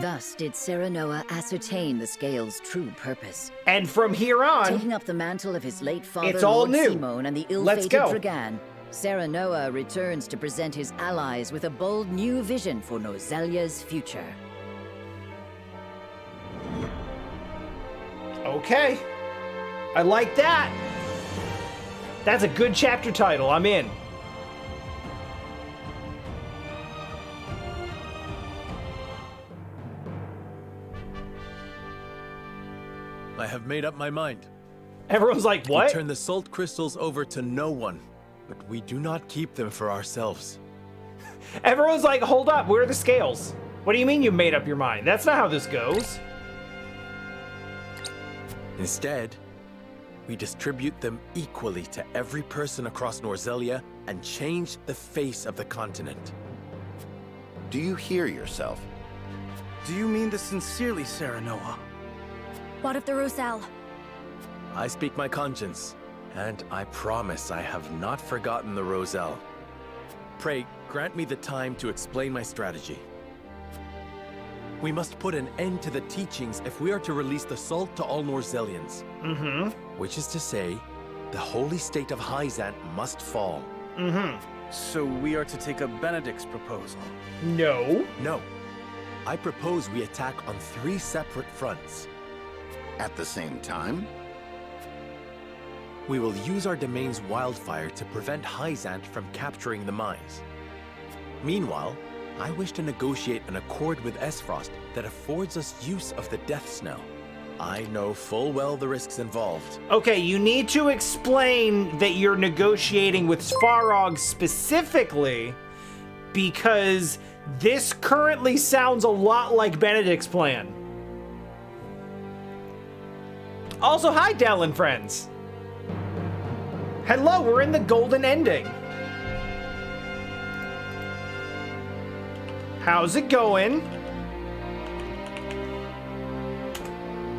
Thus did Serenoa ascertain the Scale's true purpose. And from here on, taking up the mantle of his late father, it's all Lord new. Simone, and the Let's ill-fated go. Dragan, Serenoa returns to present his allies with a bold new vision for Norzelia's future. Okay. I like that. That's a good chapter title. I'm in. I have made up my mind. Everyone's like, what? We turn the salt crystals over to no one, but we do not keep them for ourselves. Everyone's like, hold up, where are the scales? What do you mean you made up your mind? That's not how this goes. Instead, we distribute them equally to every person across Norzelia and change the face of the continent. Do you hear yourself? Do you mean this sincerely, Serenoa? What of the Roselle? I speak my conscience, and I promise I have not forgotten the Roselle. Pray, grant me the time to explain my strategy. We must put an end to the teachings if we are to release the salt to all Norzelians. Which is to say, the holy state of Hyzant must fall. So we are to take up Benedict's proposal. No. No. I propose we attack on 3 separate fronts. At the same time? We will use our domain's wildfire to prevent Hyzant from capturing the mines. Meanwhile, I wish to negotiate an accord with Esfrost that affords us use of the Death Snow. I know full well the risks involved. Okay, you need to explain that you're negotiating with Svarog specifically, because this currently sounds a lot like Benedict's plan. Also, hi, Dell and friends. Hello, we're in the golden ending. How's it going?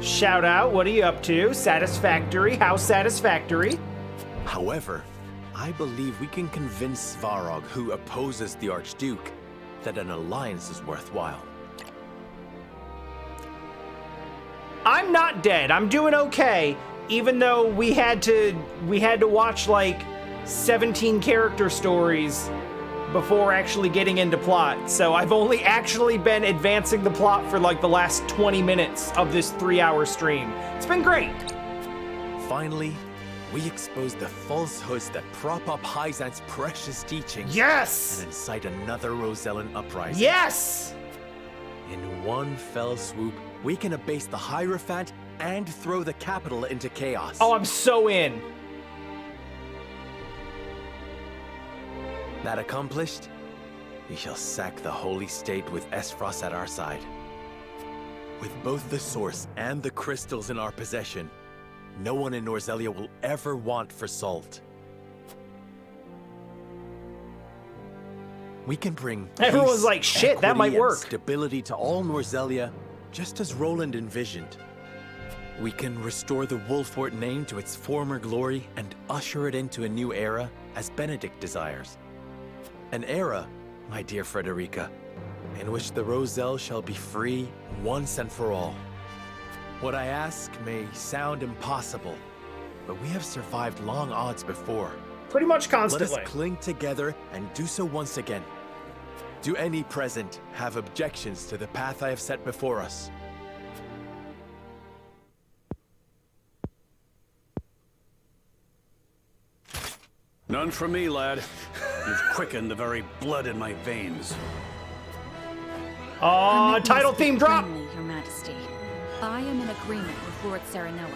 Shout out, what are you up to? Satisfactory, how satisfactory? However, I believe we can convince Svarog, who opposes the Archduke, that an alliance is worthwhile. I'm not dead. I'm doing okay, even though we had to watch like 17 character stories before actually getting into plot. So I've only actually been advancing the plot for like the last 20 minutes of this 3-hour stream. It's been great. Finally, we expose the falsehoods that prop up Hyzant's precious teachings. Yes! And incite another Rosellan uprising. Yes! In one fell swoop, we can abase the Hierophant and throw the capital into chaos. Oh, I'm so in. That accomplished, we shall sack the Holy State with Esfrost at our side. With both the source and the crystals in our possession, no one in Norzelia will ever want for salt. We can bring Everyone's peace, like, shit, that equity, might work. and stability to all Norzelia, just as Roland envisioned. We can restore the Wolffort name to its former glory and usher it into a new era, as Benedict desires. An era, my dear Frederica, in which the Roselle shall be free once and for all. What I ask may sound impossible, but we have survived long odds before. Pretty much Let constantly. us cling together and do so once again. Do any present have objections to the path I have set before us? None for me, lad. You've quickened the very blood in my veins. Aw, title theme drop! Friendly, Your Majesty. I am in agreement with Lord Serenoa.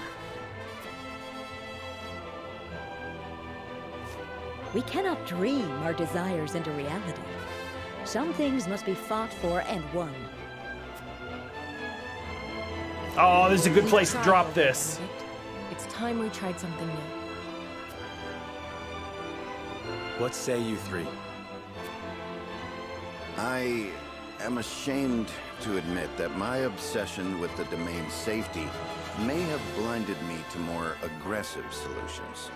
We cannot dream our desires into reality. Some things must be fought for and won. Oh, this is a good We place to tried, drop Lord this. Benedict. It's time we tried something new. What say you three? I am ashamed to admit that my obsession with the domain's safety may have blinded me to more aggressive solutions.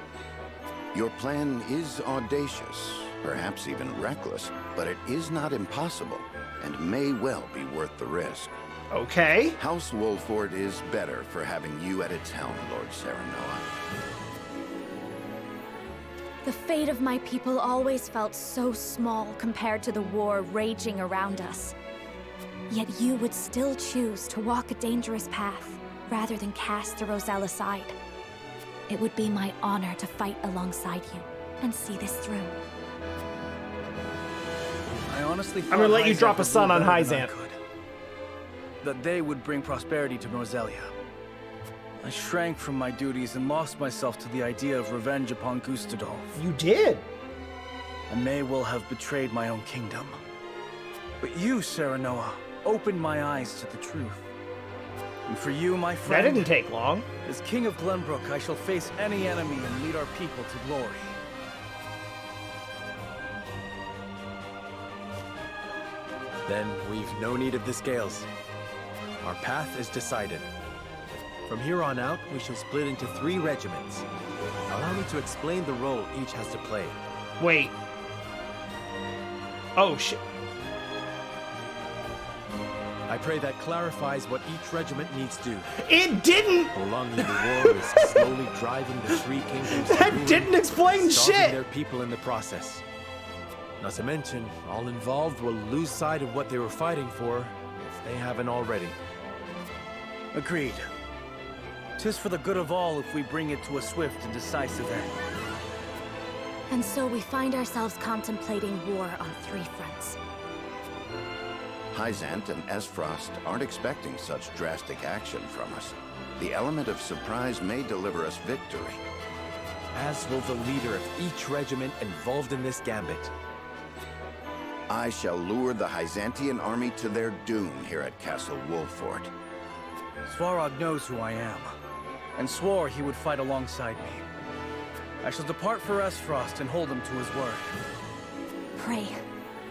Your plan is audacious, perhaps even reckless, but it is not impossible, and may well be worth the risk. Okay. House Wolffort is better for having you at its helm, Lord Serenoa. The fate of my people always felt so small compared to the war raging around us. Yet you would still choose to walk a dangerous path, rather than cast the Roselle aside. It would be my honor to fight alongside you, and see this through. I honestly thought I'm gonna let you Hyzant drop a would sun rule on better than I Hyzant. could. That they would bring prosperity to Norzelia. I shrank from my duties and lost myself to the idea of revenge upon Gustadolf. You did. I may well have betrayed my own kingdom. But you, Serenoa, opened my eyes to the truth. And for you, my That friend, didn't take long. as King of Glenbrook, I shall face any enemy and lead our people to glory. Then we've no need of the scales. Our path is decided. From here on out, we shall split into 3 regiments. Allow me to explain the role each has to play. Wait. Oh, shit. I pray that clarifies what each regiment needs to. It didn't! Prolonging the war is slowly driving the 3 kingdoms to That ruin, didn't explain starving shit! their people in the process. Not to mention, all involved will lose sight of what they were fighting for, if they haven't already. Agreed. 'Tis for the good of all if we bring it to a swift and decisive end. And so we find ourselves contemplating war on 3 fronts. Hyzant and Esfrost aren't expecting such drastic action from us. The element of surprise may deliver us victory. As will the leader of each regiment involved in this gambit. I shall lure the Hyzantian army to their doom here at Castle Wolffort. Svarog knows who I am, and swore he would fight alongside me. I shall depart for Esfrost and hold him to his word. Pray,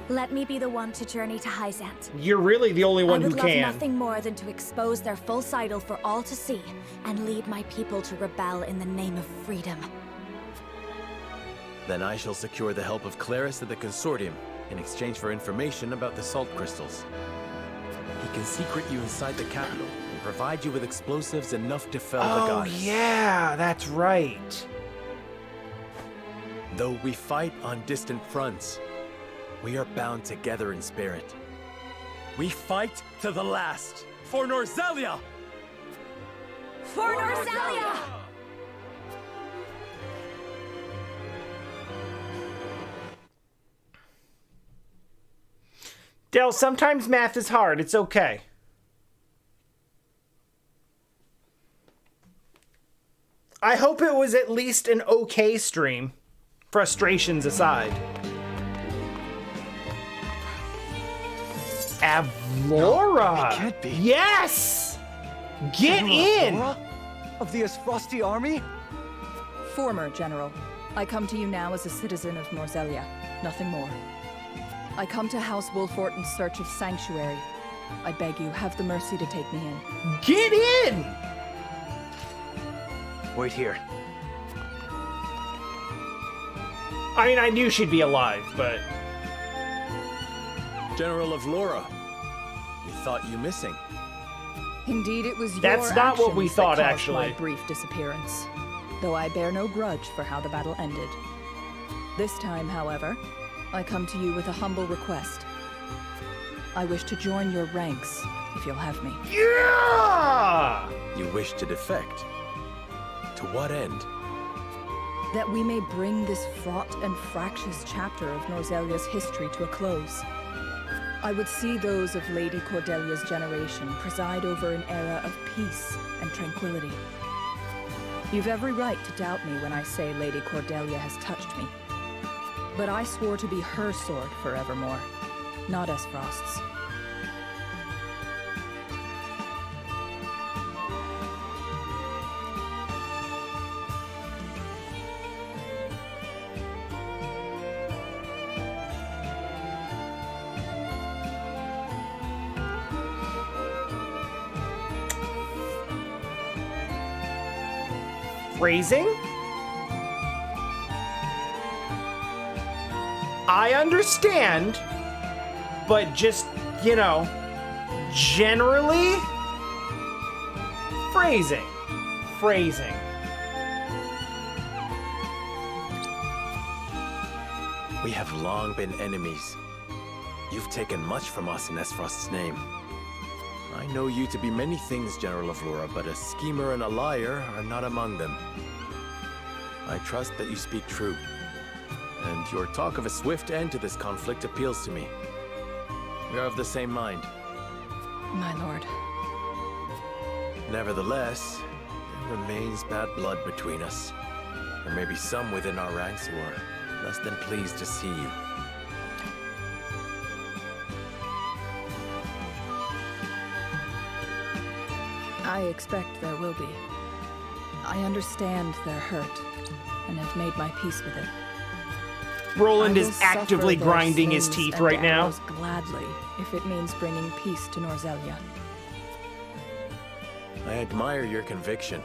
let me be the one to journey to Hyzant. You're really the only one I who would love can. nothing more than to expose their full sidle for all to see, and lead my people to rebel in the name of freedom. Then I shall secure the help of Claris at the Consortium in exchange for information about the salt crystals. He can secret you inside the capital and provide you with explosives enough to fell the Oh, goddess. yeah, that's right. Though we fight on distant fronts, we are bound together in spirit. We fight to the last for Norzelia! For Norzelia! Del, sometimes math is hard. It's okay. I hope it was at least an okay stream. Frustrations aside. Avlora! it can't be. Yes! Get in! Aurora? Of the Esfrosti army? Former General, I come to you now as a citizen of Norzelia, nothing more. I come to House Wolffort in search of sanctuary. I beg you, have the mercy to take me in. Get in! Wait here. I mean, I knew she'd be alive, but... General of Laura, we thought you missing. Indeed, it was That's your not what we actions thought, that caused actually. my brief disappearance, though I bear no grudge for how the battle ended. This time, however, I come to you with a humble request. I wish to join your ranks, if you'll have me. Yeah! You wish to defect. To what end? That we may bring this fraught and fractious chapter of Norzelia's history to a close. I would see those of Lady Cordelia's generation preside over an era of peace and tranquility. You've every right to doubt me when I say Lady Cordelia has touched me. But I swore to be her sword forevermore, not Esfrost's. Phrasing? I understand, but just, you know, generally? Phrasing. We have long been enemies. You've taken much from us in Esfrost's name. I know you to be many things, General of Lura, but a schemer and a liar are not among them. I trust that you speak true, and your talk of a swift end to this conflict appeals to me. We are of the same mind. My lord. Nevertheless, there remains bad blood between us. There may be some within our ranks who are less than pleased to see you. I expect there will be. I understand their hurt, and have made my peace with it. Roland I is will actively suffer their grinding his slings teeth and right now. arrows gladly, if it means bringing peace to Norzelia. I admire your conviction.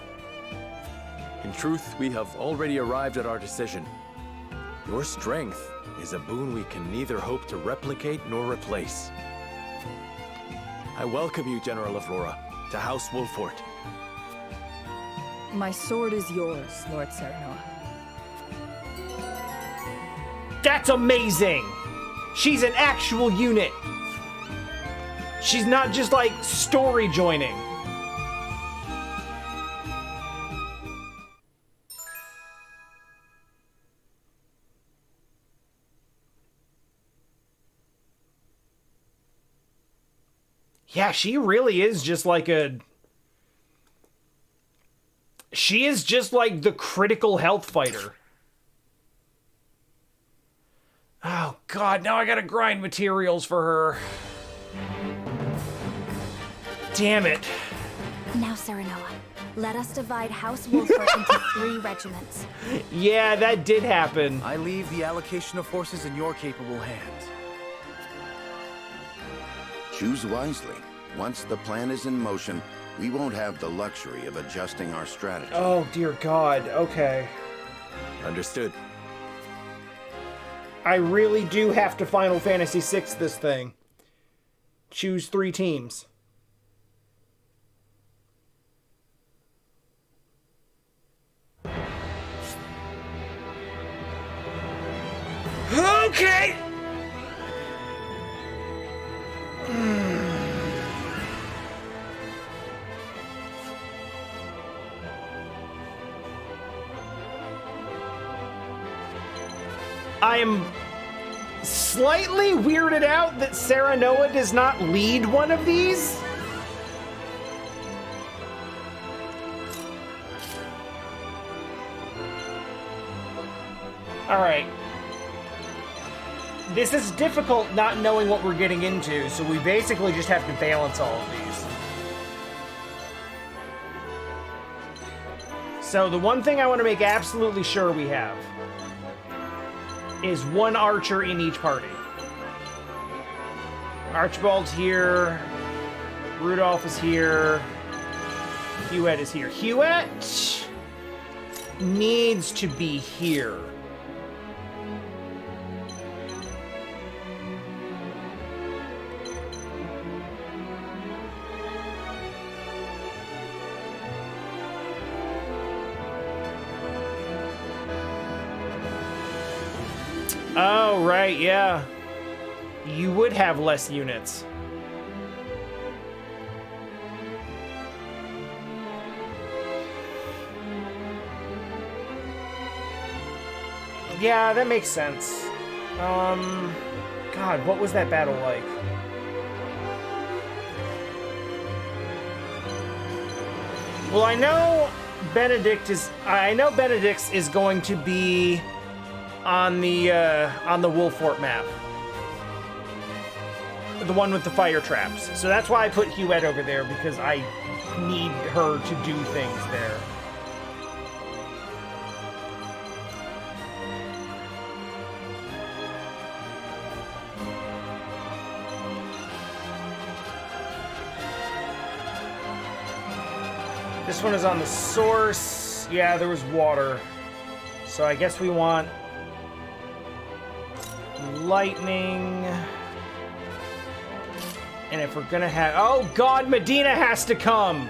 In truth, we have already arrived at our decision. Your strength is a boon we can neither hope to replicate nor replace. I welcome you, General of Lura, to House Wolffort. My sword is yours, Lord Serenoa. That's amazing! She's an actual unit. She's not just like story joining. Yeah, she really is just like a... She is just like the critical health fighter. Oh god, now I gotta grind materials for her. Damn it. Now, Serenoa, let us divide House Wolffort into 3 regiments. Yeah, that did happen. I leave the allocation of forces in your capable hands. Choose wisely. Once the plan is in motion, we won't have the luxury of adjusting our strategy. Oh, dear God. Okay. Understood. I really do have to Final Fantasy VI this thing. Choose 3 teams. Okay! I am slightly weirded out that Serenoa does not lead one of these. Alright. This is difficult not knowing what we're getting into, so we basically just have to balance all of these. So the one thing I want to make absolutely sure we have is 1 archer in each party. Archibald's here. Rudolph is here. Huet is here. Huet needs to be here. Oh, right, yeah. You would have less units. Yeah, that makes sense. God, what was that battle like? Well, I know Benedict's is going to be on the Wolffort map. The one with the fire traps. So that's why I put Huet over there, because I need her to do things there. This one is on the source. Yeah, there was water. So I guess we want lightning And if we're gonna have... Oh, God, Medina has to come!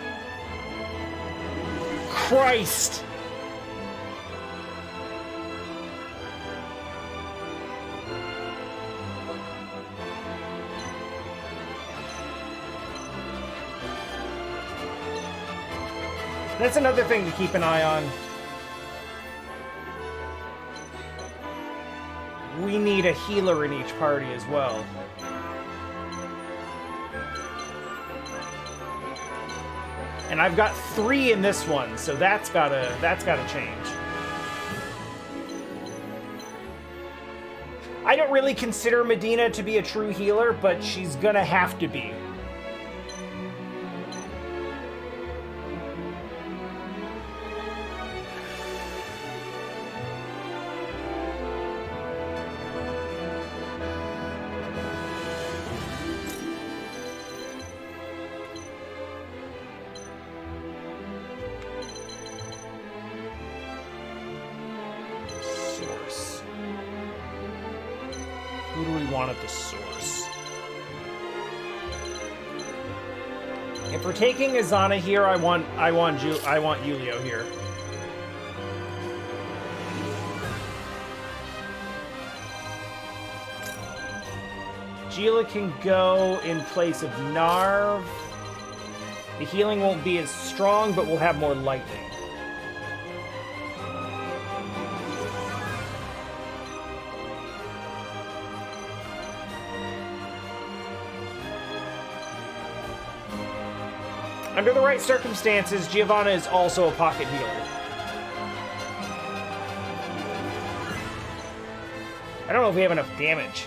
Christ! That's another thing to keep an eye on. We need a healer in each party as well. And I've got 3 in this one, so that's gotta change. I don't really consider Medina to be a true healer, but she's gonna have to be. Who do we want at the source? If we're taking Azana here, I want Yulio here. Gila can go in place of Narv. The healing won't be as strong, but we'll have more lightning. Under the right circumstances, Giovanna is also a pocket healer. I don't know if we have enough damage.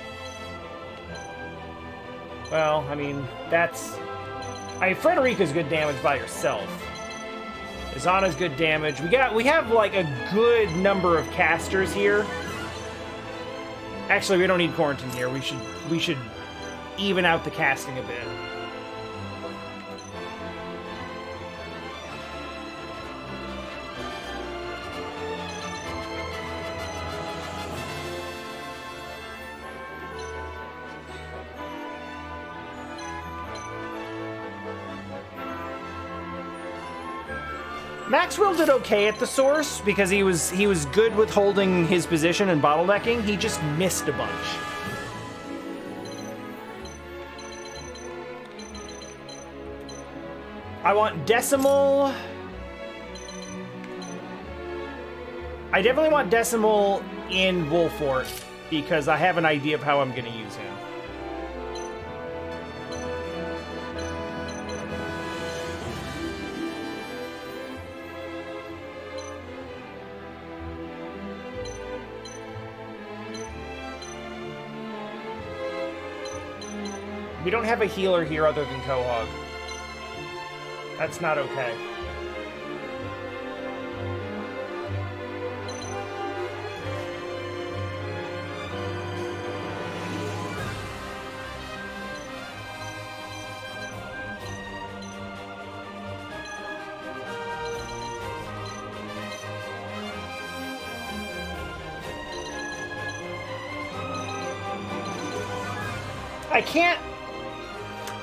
Well, I mean, that's... Frederica's good damage by herself. Izana's good damage. We have like a good number of casters here. Actually, we don't need Quarantine here. We should even out the casting a bit. Maxwell did okay at the source because he was good with holding his position and bottlenecking. He just missed a bunch. I want Decimal. I definitely want Decimal in Wolffort because I have an idea of how I'm going to use him. We don't have a healer here other than Quahog. That's not okay.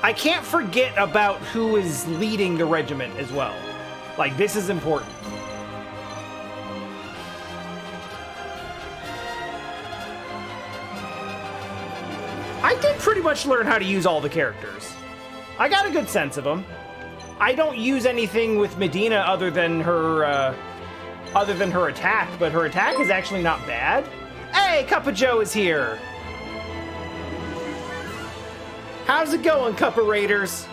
I can't forget about who is leading the regiment as well. Like, this is important. I did pretty much learn how to use all the characters. I got a good sense of them. I don't use anything with Medina other than her attack, but her attack is actually not bad. Hey, Cup of Joe is here. How's it going, Cup of Raiders?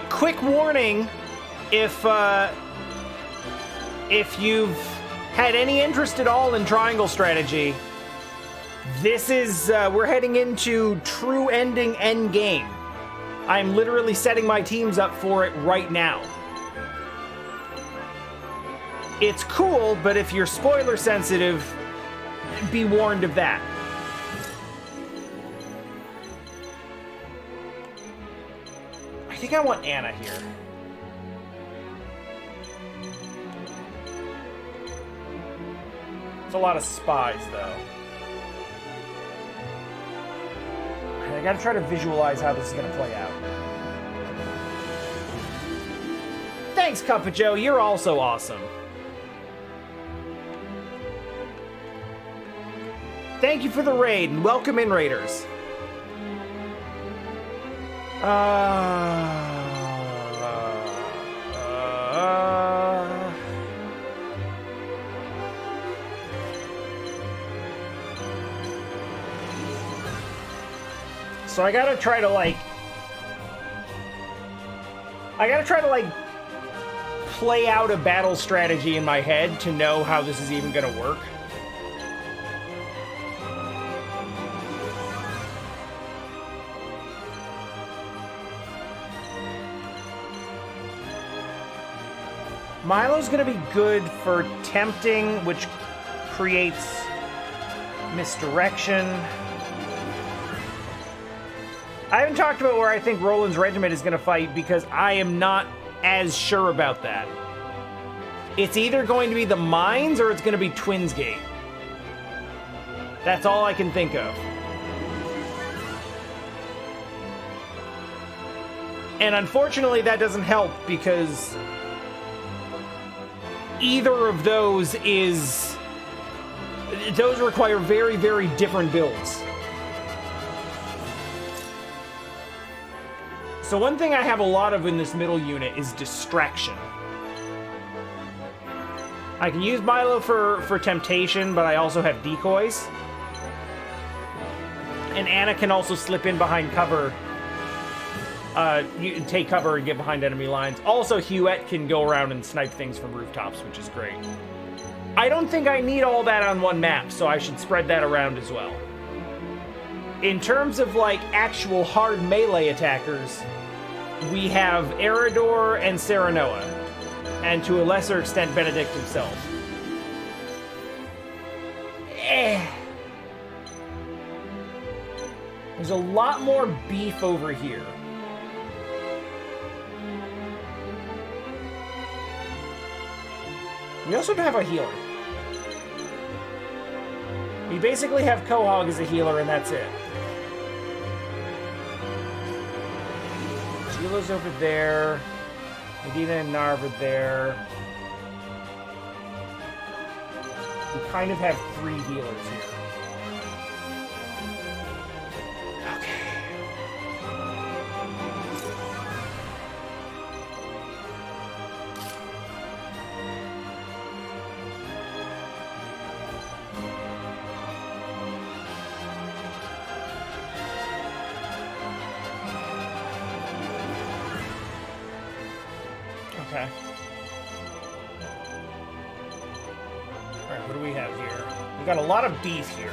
Quick warning, if you've had any interest at all in triangle strategy, this is, we're heading into true ending endgame. I'm literally setting my teams up for it right now. It's cool, but if you're spoiler sensitive, be warned of that. I think I want Anna here. It's a lot of spies, though. I gotta try to visualize how this is gonna play out. Thanks, Cup of Joe. You're also awesome. Thank you for the raid, and welcome in, Raiders. So I gotta try to like play out a battle strategy in my head to know how this is even gonna work. Milo's gonna be good for tempting, which creates misdirection. I haven't talked about where I think Roland's regiment is gonna fight because I am not as sure about that. It's either going to be the mines or it's gonna be Twins Gate. That's all I can think of. And unfortunately that doesn't help because either of those require very, very different builds. So one thing I have a lot of in this middle unit is distraction. I can use Milo for temptation, but I also have decoys. And Anna can also slip in behind cover. You can take cover and get behind enemy lines. Also, Huette can go around and snipe things from rooftops, which is great. I don't think I need all that on one map, so I should spread that around as well. In terms of, like, actual hard melee attackers, we have Eridor and Serenoa, and to a lesser extent, Benedict himself. There's a lot more beef over here. We also don't have a healer. We basically have Quahog as a healer, and that's it. Sheila's over there. Medina and Narv are there. We kind of have 3 healers here. Okay. Alright, what do we have here? We've got a lot of beef here.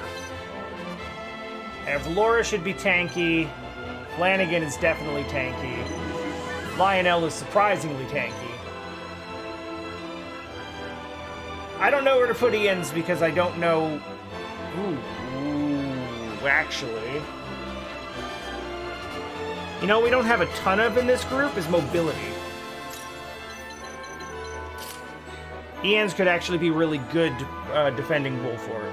Laura should be tanky. Flanagan is definitely tanky. Lionel is surprisingly tanky. I don't know where to put Ian's because I don't know... Ooh, actually... You know, we don't have a ton of in this group is mobility. Ian's could actually be really good defending Wolffort.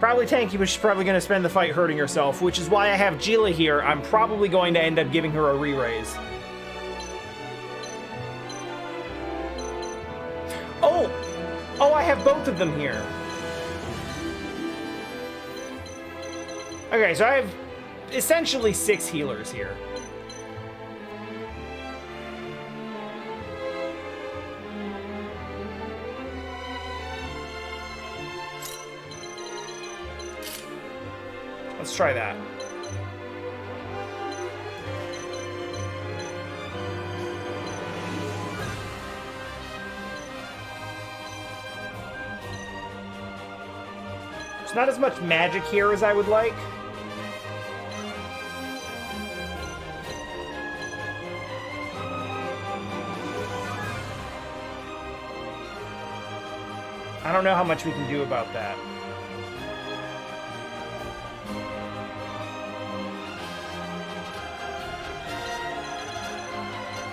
Probably tanky, but she's probably going to spend the fight hurting herself, which is why I have Gila here. I'm probably going to end up giving her a re-raise. Oh, I have both of them here. Okay, so I have essentially 6 healers here. Let's try that. There's not as much magic here as I would like. I don't know how much we can do about that.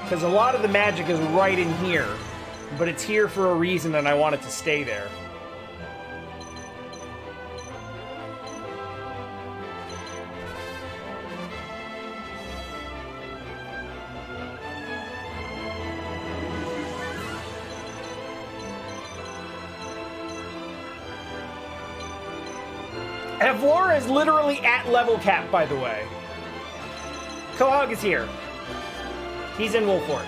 Because a lot of the magic is right in here. But it's here for a reason, and I want it to stay there. Evlora is literally at level cap, by the way. Quahog is here. He's in Wolffort.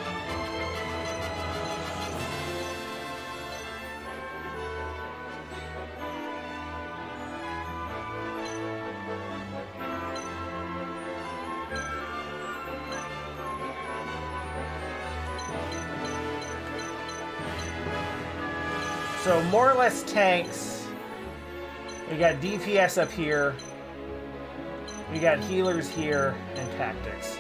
So more or less tanks. We got DPS up here. We got healers here and tactics.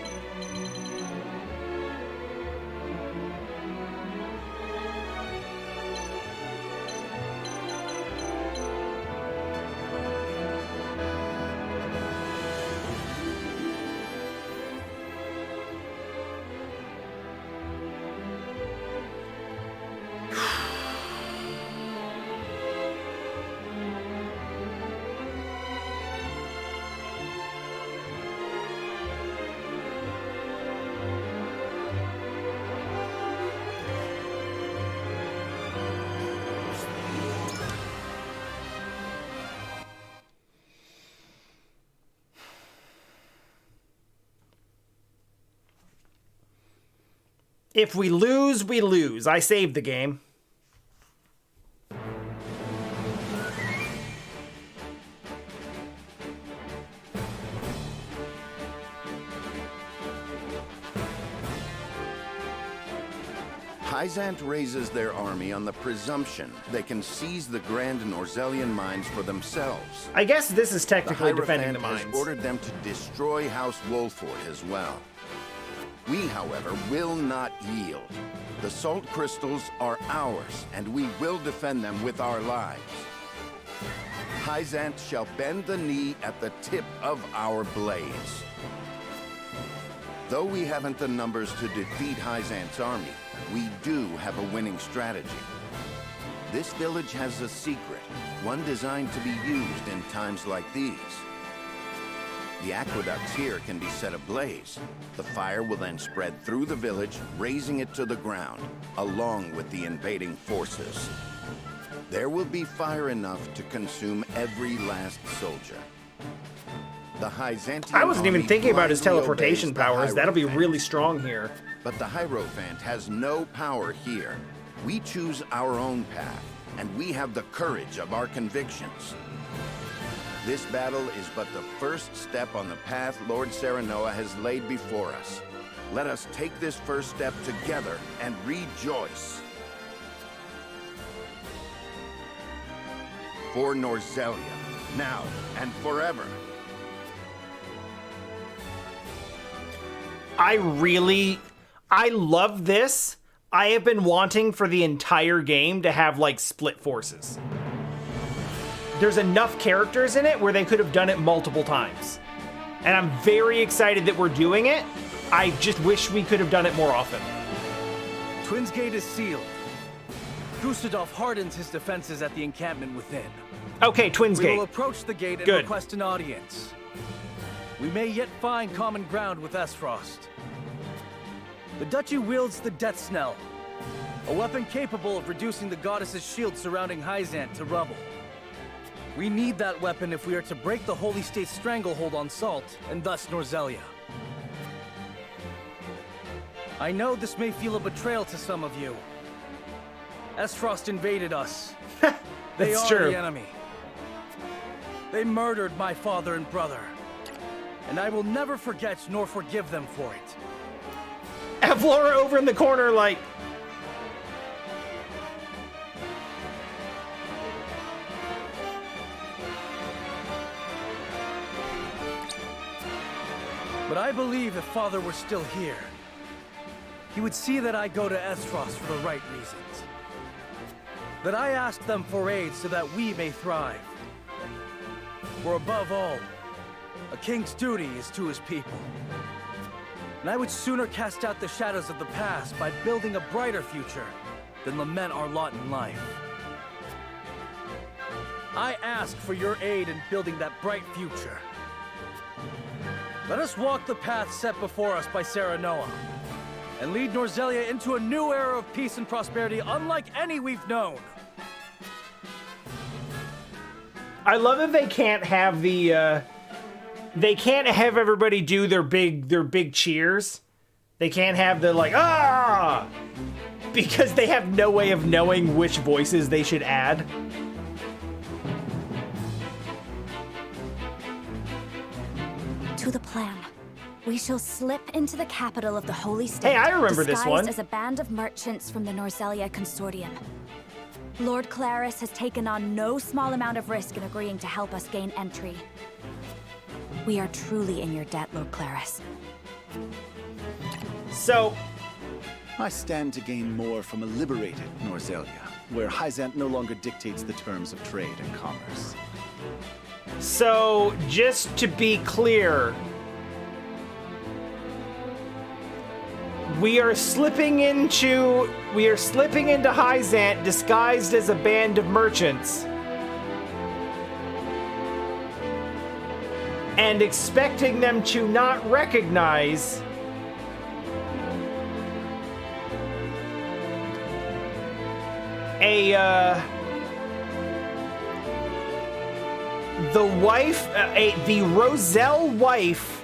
If we lose, we lose. I saved the game. Hyzant raises their army on the presumption they can seize the Grand Norzelian mines for themselves. I guess this is technically defending the Hierophant mines. has ordered them to destroy House Wolffort as well. We, however, will not yield. The salt crystals are ours, and we will defend them with our lives. Hyzant shall bend the knee at the tip of our blades. Though we haven't the numbers to defeat Hyzant's army, we do have a winning strategy. This village has a secret, one designed to be used in times like these. The aqueducts here can be set ablaze. The fire will then spread through the village, raising it to the ground, along with the invading forces. There will be fire enough to consume every last soldier. The Hyzantian I wasn't even army thinking about his blindly teleportation obeys the powers. That'll be Hierophant. really strong here. But the Hierophant has no power here. We choose our own path, and we have the courage of our convictions. This battle is but the first step on the path Lord Serenoa has laid before us. Let us take this first step together and rejoice. For Norzelia, now and forever. I love this. I have been wanting for the entire game to have, like, split forces. There's enough characters in it where they could have done it multiple times. And I'm very excited that we're doing it. I just wish we could have done it more often. Twins Gate is sealed. Gustadolf hardens his defenses at the encampment within. Okay, Twins We will Gate. approach the gate and Good. request an audience. We may yet find common ground with Esfrost. The Duchy wields the Death Snell, a weapon capable of reducing the goddess's shield surrounding Hyzant to rubble. We need that weapon if we are to break the Holy State's stranglehold on Salt, and thus Norzelia. I know this may feel a betrayal to some of you. Esfrost invaded us. They That's are true. the enemy. They murdered my father and brother. And I will never forget nor forgive them for it. Evlora over in the corner, like... But I believe if Father were still here, he would see that I go to Esfrost for the right reasons. That I ask them for aid so that we may thrive. For above all, a king's duty is to his people. And I would sooner cast out the shadows of the past by building a brighter future than lament our lot in life. I ask for your aid in building that bright future. Let us walk the path set before us by Serenoa, and lead Norzelia into a new era of peace and prosperity unlike any we've known. I love that they can't have the, they can't have everybody do their big cheers. They can't have the, like, ah! Because they have no way of knowing which voices they should add. To the plan. We shall slip into the capital of the Holy State. Hey, I remember this one. Disguised as a band of merchants from the Norzelia Consortium. Lord Claris has taken on no small amount of risk in agreeing to help us gain entry. We are truly in your debt, Lord Claris. So, I stand to gain more from a liberated Norzelia, where Hyzant no longer dictates the terms of trade and commerce. So, just to be clear, we are slipping into Hyzant disguised as a band of merchants and expecting them to not recognize the Roselle wife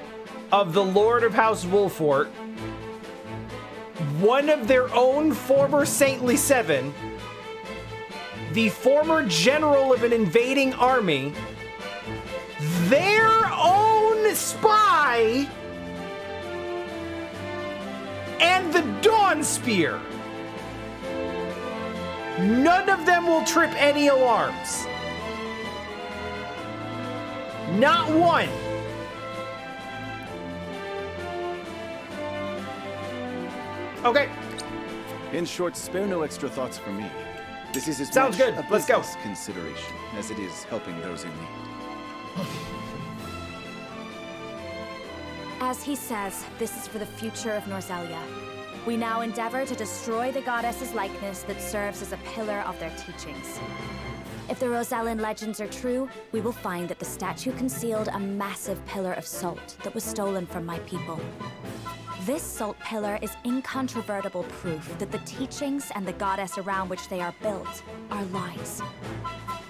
of the Lord of House Wolffort, one of their own former Saintly Seven, the former general of an invading army, their own spy, and the Dawn Spear. None of them will trip any alarms. Not one. Okay. In short, spare no extra thoughts for me. This is as Sounds much good. a Let's go. business consideration as it is helping those in need. As he says, this is for the future of Norzelia. We now endeavor to destroy the goddess's likeness that serves as a pillar of their teachings. If the Rosellan legends are true, we will find that the statue concealed a massive pillar of salt that was stolen from my people. This salt pillar is incontrovertible proof that the teachings and the goddess around which they are built are lies.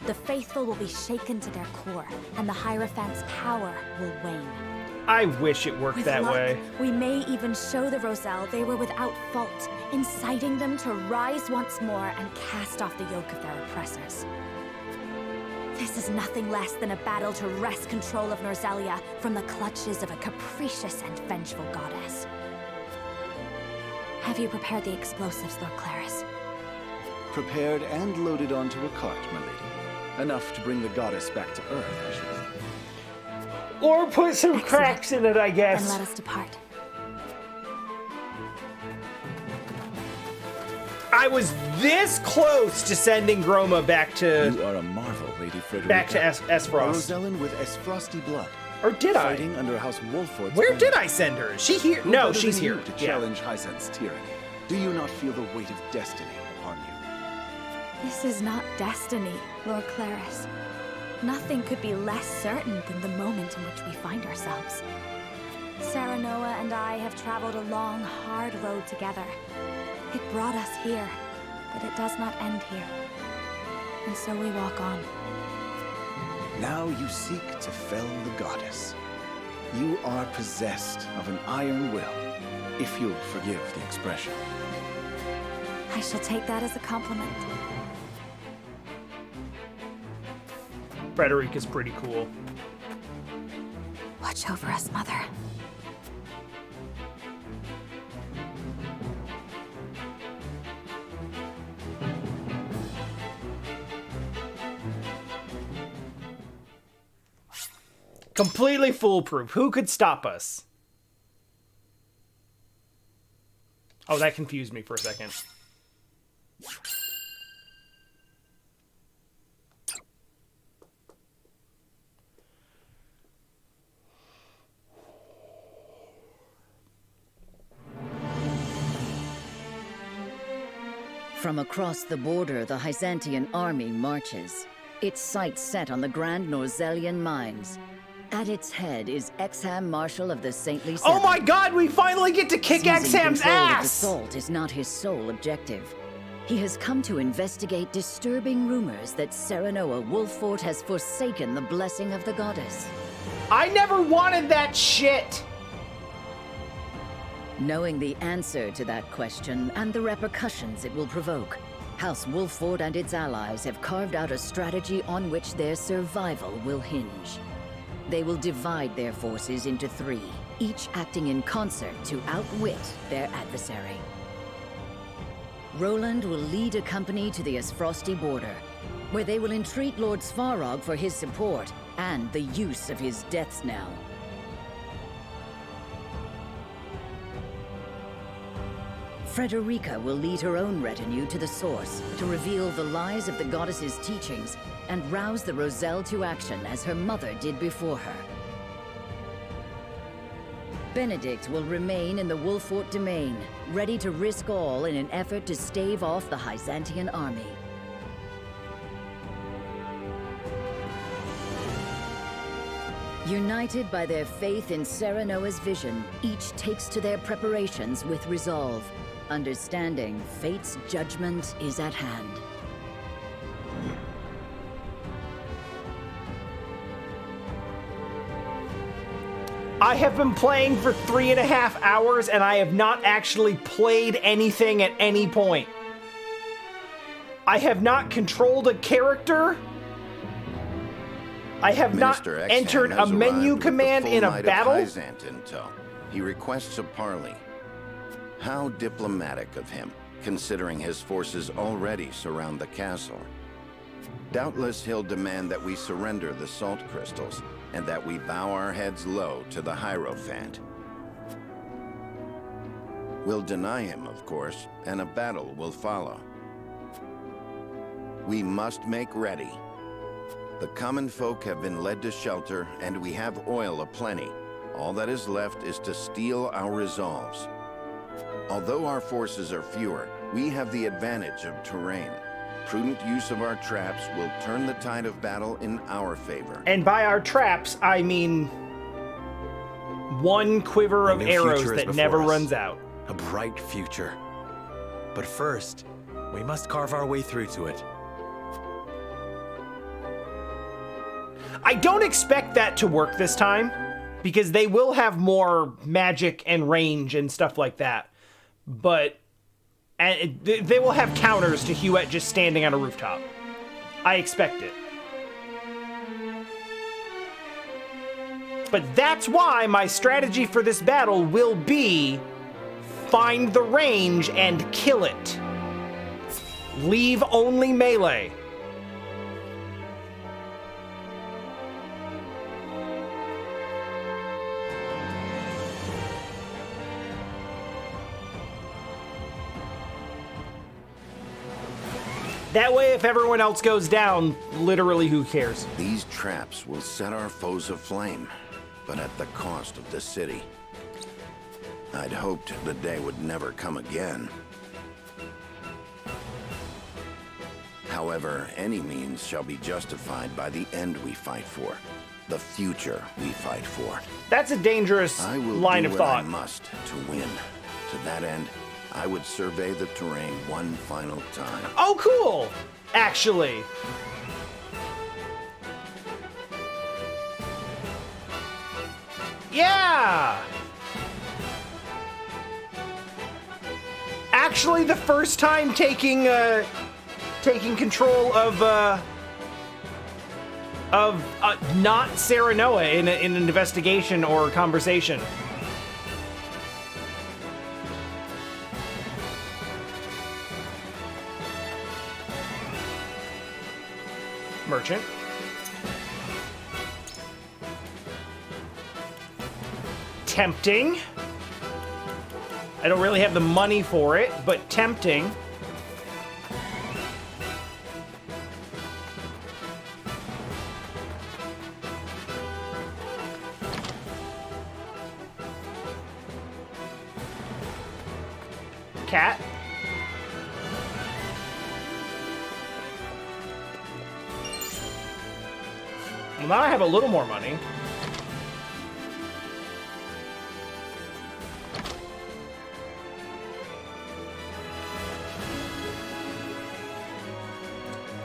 The faithful will be shaken to their core, and the Hierophant's power will wane. I wish it worked that way. We may even show the Roselle they were without fault, inciting them to rise once more and cast off the yoke of their oppressors. This is nothing less than a battle to wrest control of Norzelia from the clutches of a capricious and vengeful goddess. Have you prepared the explosives, Lord Claris? Prepared and loaded onto a cart, my lady. Enough to bring the goddess back to Earth, I should think. Or put some Excellent. cracks in it, I guess. Then let us depart. I was this close to sending Groma back to You are a marvel, Lady Frederica. back to A Esfrost. Rosellan with Esfrosty blood. Or did I? Fighting under House Wolffort's Where banner. did I send her? Is she here? Who No, better she's than here. you to Yeah. challenge Hyzant's tyranny? Do you not feel the weight of destiny upon you? This is not destiny, Lord Claris. Nothing could be less certain than the moment in which we find ourselves. Serenoa and I have traveled a long, hard road together. It brought us here, but it does not end here. And so we walk on. Now you seek to fell the goddess. You are possessed of an iron will, if you'll forgive the expression. I shall take that as a compliment. Frederica's pretty cool. Watch over us, Mother. Completely foolproof. Who could stop us? Oh, that confused me for a second. From across the border, the Byzantine army marches, its sights set on the grand Norzelian mines. At its head is Exham Marshal of the Saintly Seven. Oh my god, we finally get to kick Exham's ass! The salt is not his sole objective. He has come to investigate disturbing rumors that Serenoa Wolffort has forsaken the blessing of the goddess. I never wanted that shit! Knowing the answer to that question and the repercussions it will provoke, House Wolffort and its allies have carved out a strategy on which their survival will hinge. They will divide their forces into three, each acting in concert to outwit their adversary. Roland will lead a company to the Asfrosti border, where they will entreat Lord Svarog for his support and the use of his death knell. Frederica will lead her own retinue to the source to reveal the lies of the goddess's teachings and rouse the Roselle to action as her mother did before her. Benedict will remain in the Wolffort domain, ready to risk all in an effort to stave off the Byzantine army. United by their faith in Serenoa's vision, each takes to their preparations with resolve, understanding fate's judgment is at hand. I have been playing for 3.5 hours and I have not actually played anything at any point. I have not controlled a character. I have not entered a menu command in a battle. He requests a parley. How diplomatic of him, considering his forces already surround the castle. Doubtless he'll demand that we surrender the salt crystals, and that we bow our heads low to the Hierophant. We'll deny him, of course, and a battle will follow. We must make ready. The common folk have been led to shelter, and we have oil aplenty. All that is left is to steel our resolves. Although our forces are fewer, we have the advantage of terrain. Prudent use of our traps will turn the tide of battle in our favor. And by our traps, I mean one quiver of arrows that never runs out. A bright future. But first, we must carve our way through to it. I don't expect that to work this time, because they will have more magic and range and stuff like that. But they will have counters to Huette just standing on a rooftop. I expect it. But that's why my strategy for this battle will be find the range and kill it. Leave only melee. That way, if everyone else goes down, literally who cares? These traps will set our foes aflame, but at the cost of the city. I'd hoped the day would never come again. However, any means shall be justified by the end we fight for, the future we fight for. That's a dangerous line of thought. I must to win. To that end, I would survey the terrain one final time. Oh, cool! Actually. Yeah! Actually, the first time taking control of not Serenoa in an investigation or conversation. Merchant. Tempting. I don't really have the money for it, but tempting. Cat. Well, now I have a little more money.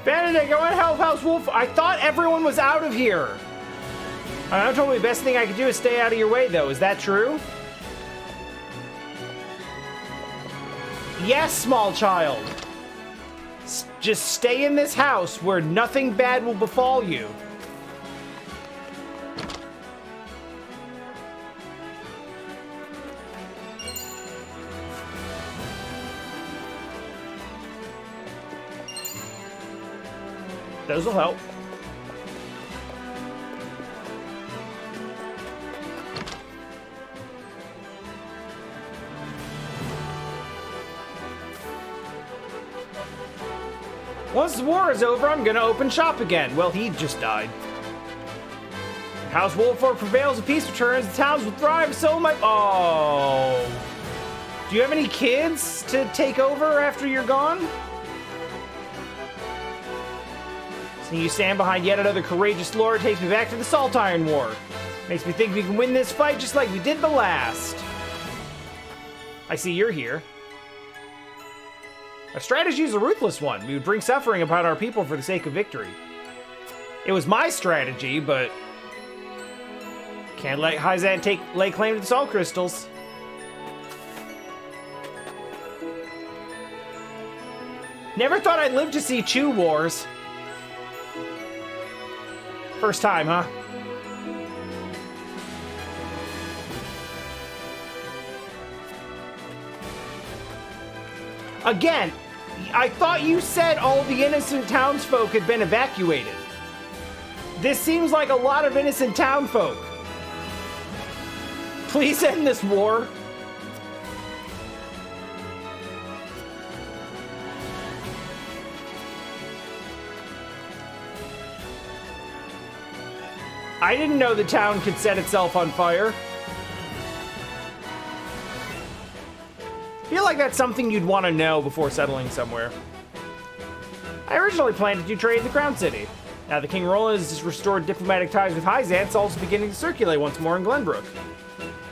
Benedict, I want to help House Wolffort. I thought everyone was out of here. I told me the best thing I could do is stay out of your way, though. Is that true? Yes, small child. Just stay in this house where nothing bad will befall you. Those will help. Once the war is over, I'm gonna open shop again. Well, he just died. House Wolffort prevails, and peace returns, the towns will thrive, so my... Oh. Do you have any kids to take over after you're gone? Seeing you stand behind yet another courageous lord takes me back to the Salt Iron War. Makes me think we can win this fight just like we did the last. I see you're here. Our strategy is a ruthless one. We would bring suffering upon our people for the sake of victory. It was my strategy, but can't let Hyzan lay claim to the salt crystals. Never thought I'd live to see Chew Wars. First time, huh? Again, I thought you said all the innocent townsfolk had been evacuated. This seems like a lot of innocent townfolk. Please end this war. I didn't know the town could set itself on fire. Feel like that's something you'd want to know before settling somewhere. I originally planned to do trade in the Crown City. Now that King Roland has restored diplomatic ties with Hyzan, it's also beginning to circulate once more in Glenbrook.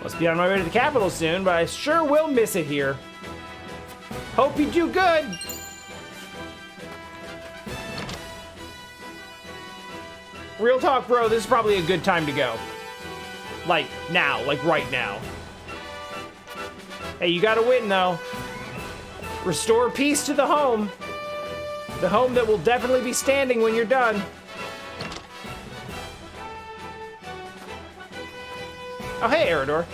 Must be on my way to the capital soon, but I sure will miss it here. Hope you do good! Real talk, bro, this is probably a good time to go. Like, now. Like, right now. Hey, you gotta win, though. Restore peace to the home. The home that will definitely be standing when you're done. Oh, hey, Eridor.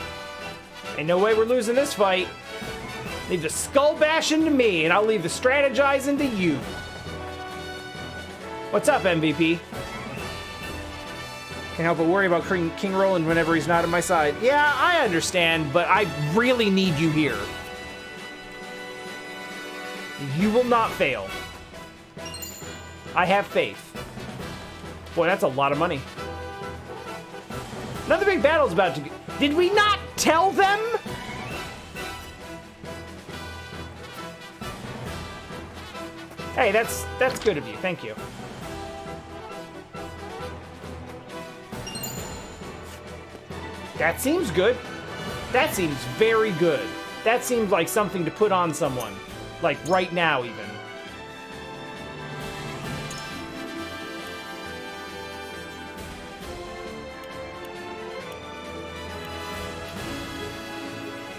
Ain't no way we're losing this fight. Leave the skull bashing to me, and I'll leave the strategizing to you. What's up, MVP? Can't help but worry about King Roland whenever he's not at my side. Yeah, I understand, but I really need you here. You will not fail. I have faith. Boy, that's a lot of money. Another big battle's about to... Did we not tell them? Hey, that's good of you. Thank you. That seems good. That seems very good. That seems like something to put on someone. Like, right now, even.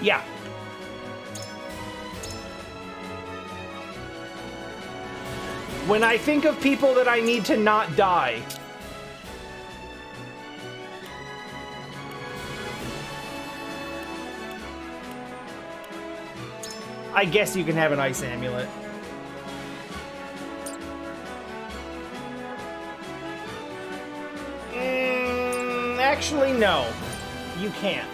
Yeah. When I think of people that I need to not die... I guess you can have an ice amulet. Actually, no. You can't.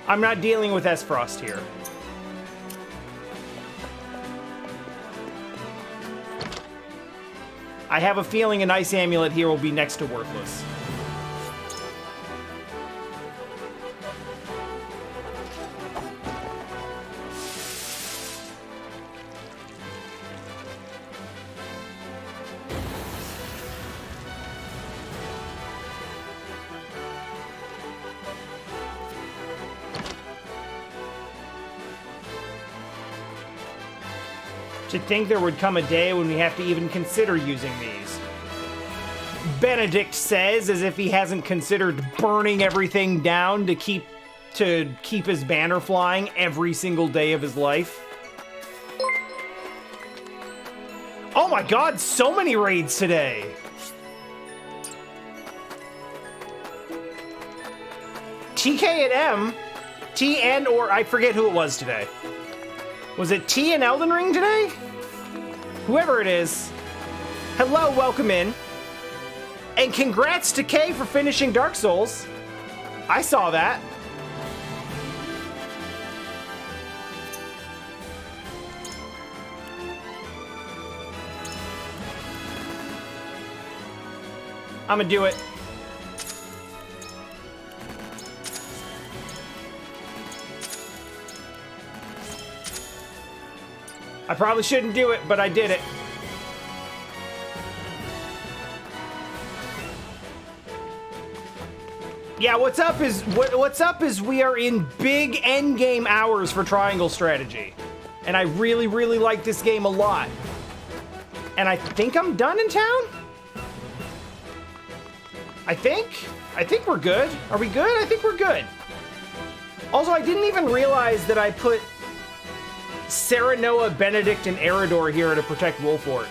I'm not dealing with S-Frost here. I have a feeling an ice amulet here will be next to worthless. To think there would come a day when we have to even consider using these. Benedict says, as if he hasn't considered burning everything down to keep his banner flying every single day of his life. Oh my god, so many raids today! TK and M, T and or I forget who it was today. Was it T and Elden Ring today? Whoever it is. Hello, welcome in. And congrats to Kay for finishing Dark Souls. I saw that. I'm gonna do it. I probably shouldn't do it, but I did it. Yeah, what's up is we are in big endgame hours for Triangle Strategy. And I really, really like this game a lot. And I think I'm done in town? I think we're good. Are we good? I think we're good. Also, I didn't even realize that I put Serenoa, Benedict, and Eridor here to protect Wolffort.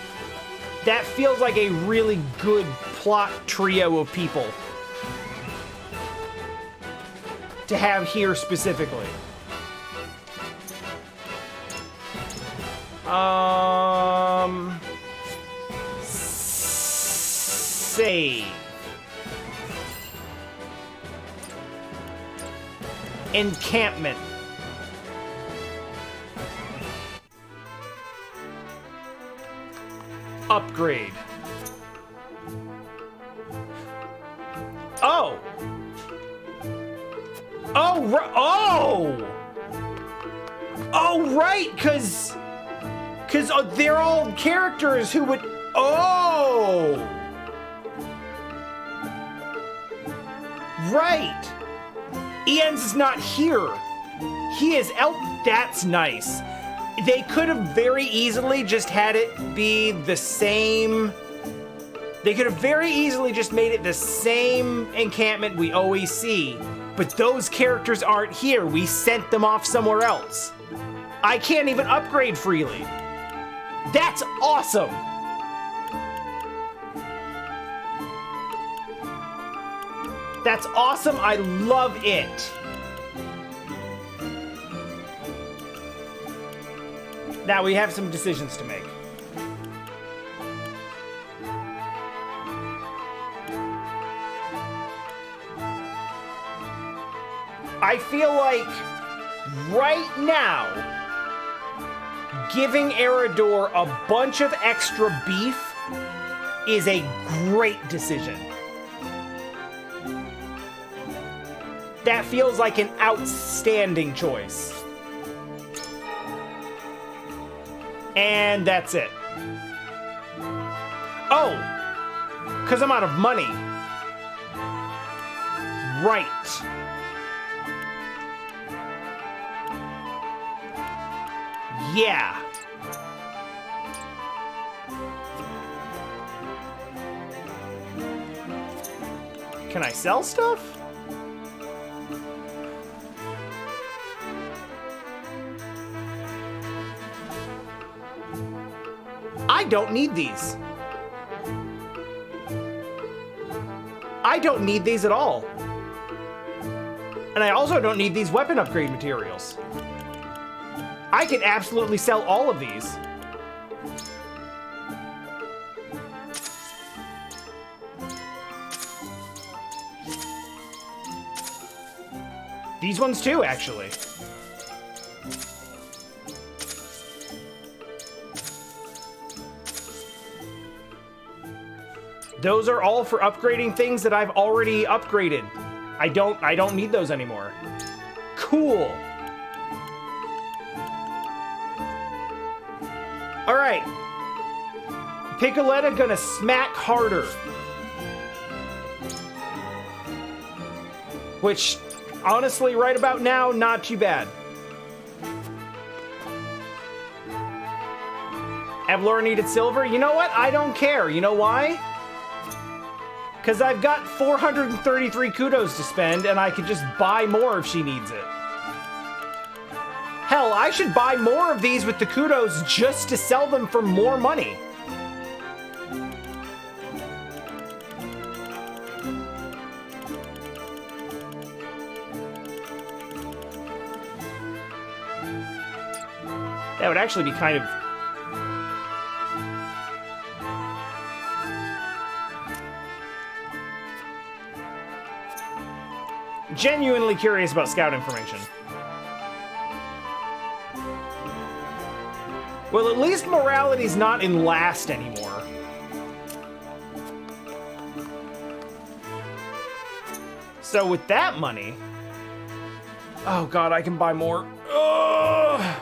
That feels like a really good plot trio of people to have here specifically. Save. Encampment. Upgrade. Oh! Oh, right, because they're all characters who would... Oh! Right. Ian's is not here. He is out. That's nice. They could have very easily just had it be the same. They could have very easily just made it the same encampment we always see. But those characters aren't here. We sent them off somewhere else. I can't even upgrade freely. That's awesome. That's awesome. I love it. Now we have some decisions to make. I feel like right now, giving Eridor a bunch of extra beef is a great decision. That feels like an outstanding choice. And that's it. Oh, because I'm out of money. Right. Yeah. Can I sell stuff? I don't need these. I don't need these at all. And I also don't need these weapon upgrade materials. I can absolutely sell all of these. These ones too, actually. Those are all for upgrading things that I've already upgraded. I don't need those anymore. Cool. All right. Piccoletta gonna smack harder. Which, honestly, right about now, not too bad. Evlora needed silver? You know what? I don't care. You know why? Because I've got 433 kudos to spend, and I could just buy more if she needs it. Hell, I should buy more of these with the kudos just to sell them for more money. That would actually be kind of... genuinely curious about scout information. Well, at least morality's not in last anymore. So with that money... oh god, I can buy more. Ugh!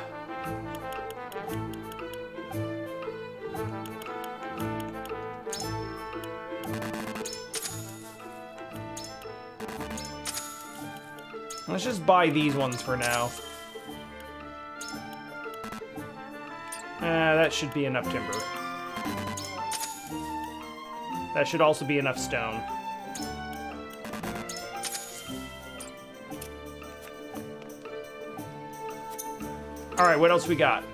Let's just buy these ones for now. That should be enough timber. That should also be enough stone. Alright, what else we got?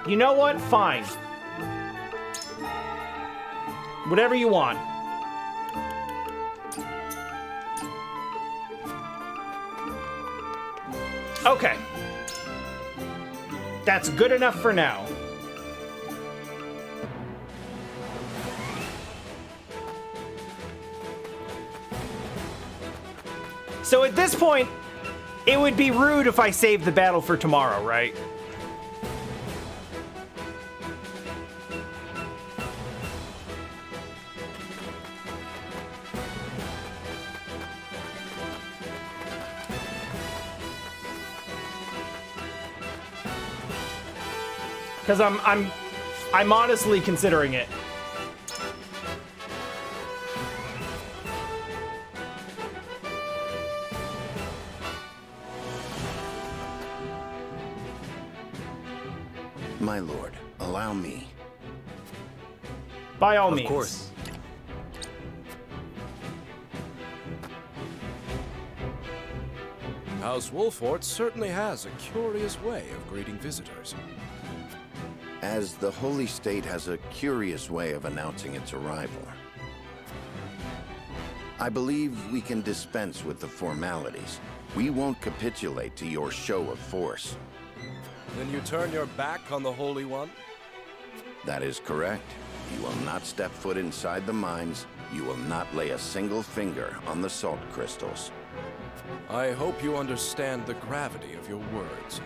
You know what? Fine. Whatever you want. Okay. That's good enough for now. So at this point, it would be rude if I saved the battle for tomorrow, right? Because I'm honestly considering it. My lord, allow me. By all means. Of course. House Wolffort certainly has a curious way of greeting visitors. As the Holy State has a curious way of announcing its arrival. I believe we can dispense with the formalities. We won't capitulate to your show of force. Then you turn your back on the Holy One? That is correct. You will not step foot inside the mines. You will not lay a single finger on the salt crystals. I hope you understand the gravity of your words.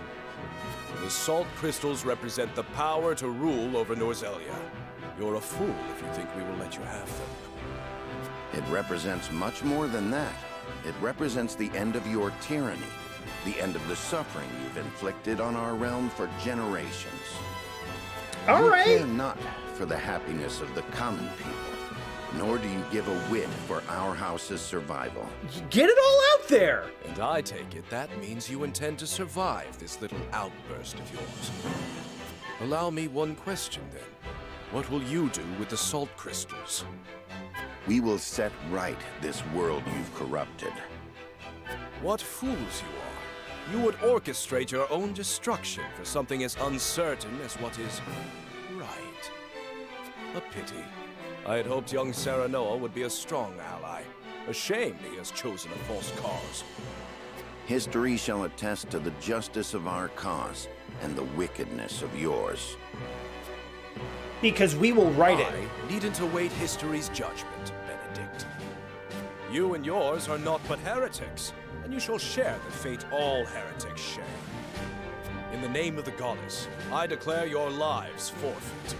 The salt crystals represent the power to rule over Norzelia. You're a fool if you think we will let you have them. It represents much more than that. It represents the end of your tyranny, the end of the suffering you've inflicted on our realm for generations. All right. You care not for the happiness of the common people, nor do you give a whit for our house's survival. Get it all out there! And I take it that means you intend to survive this little outburst of yours. Allow me one question, then. What will you do with the salt crystals? We will set right this world you've corrupted. What fools you are. You would orchestrate your own destruction for something as uncertain as what is right. A pity. I had hoped young Serenoa would be a strong ally. A shame he has chosen a false cause. History shall attest to the justice of our cause and the wickedness of yours. Because we will write it. I needn't await history's judgment, Benedict. You and yours are naught but heretics, and you shall share the fate all heretics share. In the name of the goddess, I declare your lives forfeit.